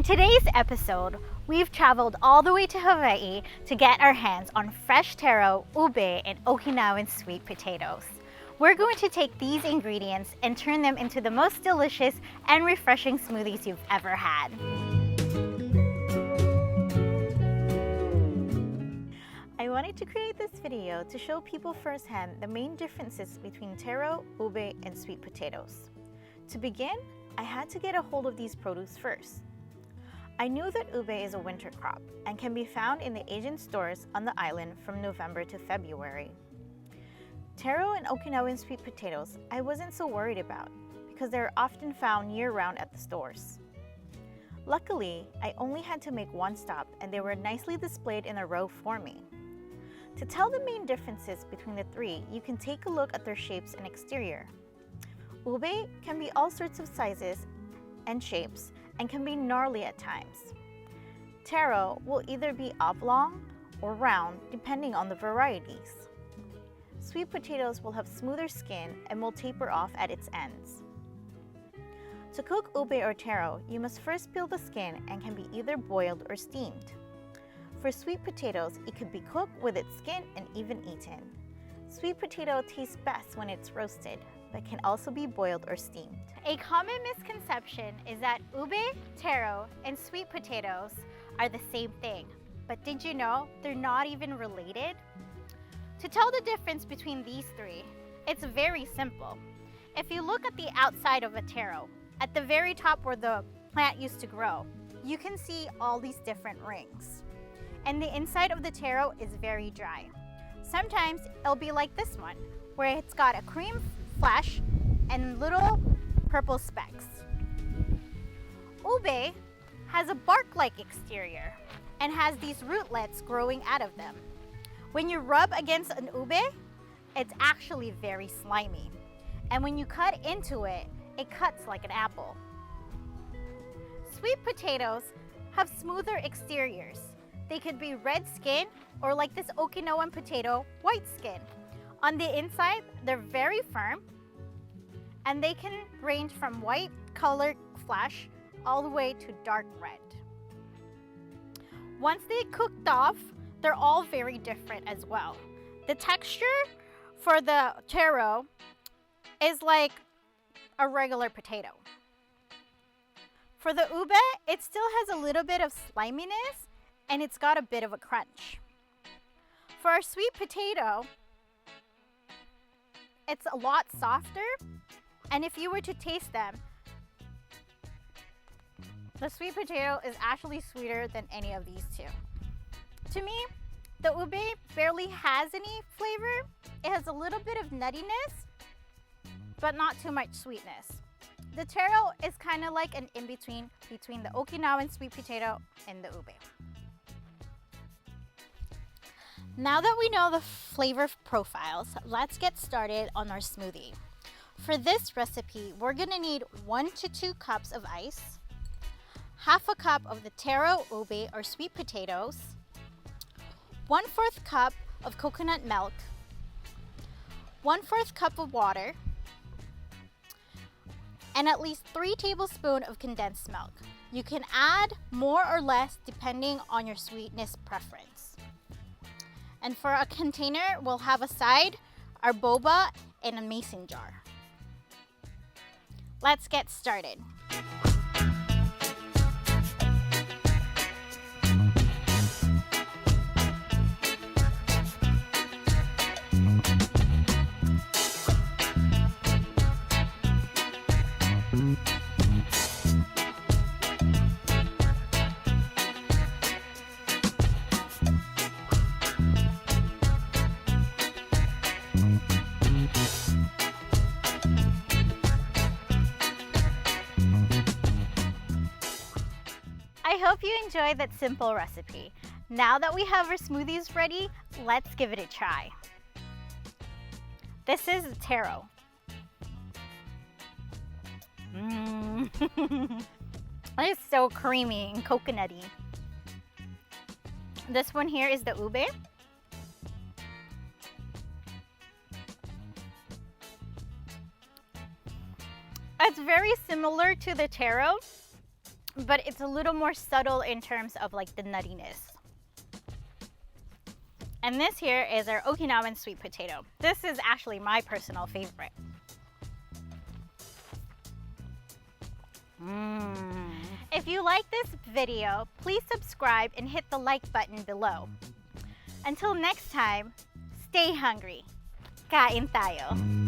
today's episode, we've traveled all the way to Hawaii to get our hands on fresh taro, ube, and Okinawan sweet potatoes. We're going to take these ingredients and turn them into the most delicious and refreshing smoothies you've ever had. I wanted to create this video to show people firsthand the main differences between taro, ube, and sweet potatoes. To begin, I had to get a hold of these produce first. I knew that ube is a winter crop and can be found in the Asian stores on the island from November to February. Taro and Okinawan sweet potatoes I wasn't so worried about because they're often found year-round at the stores. Luckily, I only had to make one stop and they were nicely displayed in a row for me. To tell the main differences between the three, you can take a look at their shapes and exterior. Ube can be all sorts of sizes and shapes and can be gnarly at times. Taro will either be oblong or round depending on the varieties. Sweet potatoes will have smoother skin and will taper off at its ends. To cook ube or taro, you must first peel the skin and can be either boiled or steamed. For sweet potatoes, it could be cooked with its skin and even eaten. Sweet potato tastes best when it's roasted, but can also be boiled or steamed. A common misconception is that ube, taro, and sweet potatoes are the same thing. But did you know they're not even related? To tell the difference between these three, it's very simple. If you look at the outside of a taro, at the very top where the plant used to grow, you can see all these different rings. And the inside of the taro is very dry. Sometimes it'll be like this one, where it's got a cream flesh and little purple specks. Ube has a bark-like exterior and has these rootlets growing out of them. When you rub against an ube, it's actually very slimy. And when you cut into it, it cuts like an apple. Sweet potatoes have smoother exteriors. They could be red skin or like this Okinawan potato, white skin. On the inside, they're very firm and they can range from white colored flesh all the way to dark red. Once they cooked off, they're all very different as well. The texture for the taro is like a regular potato. For the ube, it still has a little bit of sliminess and it's got a bit of a crunch. For our sweet potato, it's a lot softer, and if you were to taste them, the sweet potato is actually sweeter than any of these two. To me, the ube barely has any flavor. It has a little bit of nuttiness, but not too much sweetness. The taro is kind of like an in-between between the Okinawan sweet potato and the ube. Now that we know the flavor profiles, let's get started on our smoothie. For this recipe, we're gonna need 1 to 2 cups of ice, half a cup of the taro, ube, or sweet potatoes, 1/4 cup of coconut milk, 1/4 cup of water, and at least 3 tablespoons of condensed milk. You can add more or less depending on your sweetness preference. And for a container, we'll have aside our boba in a mason jar. Let's get started. I hope you enjoyed that simple recipe. Now that we have our smoothies ready, let's give it a try. This is taro. It is so creamy and coconutty. This one here is the ube. It's very similar to the taro, but it's a little more subtle in terms of like the nuttiness. And this here is our Okinawan sweet potato. This is actually my personal favorite. If you like this video, please subscribe and hit the like button below. Until next time, stay hungry. Kain tayo.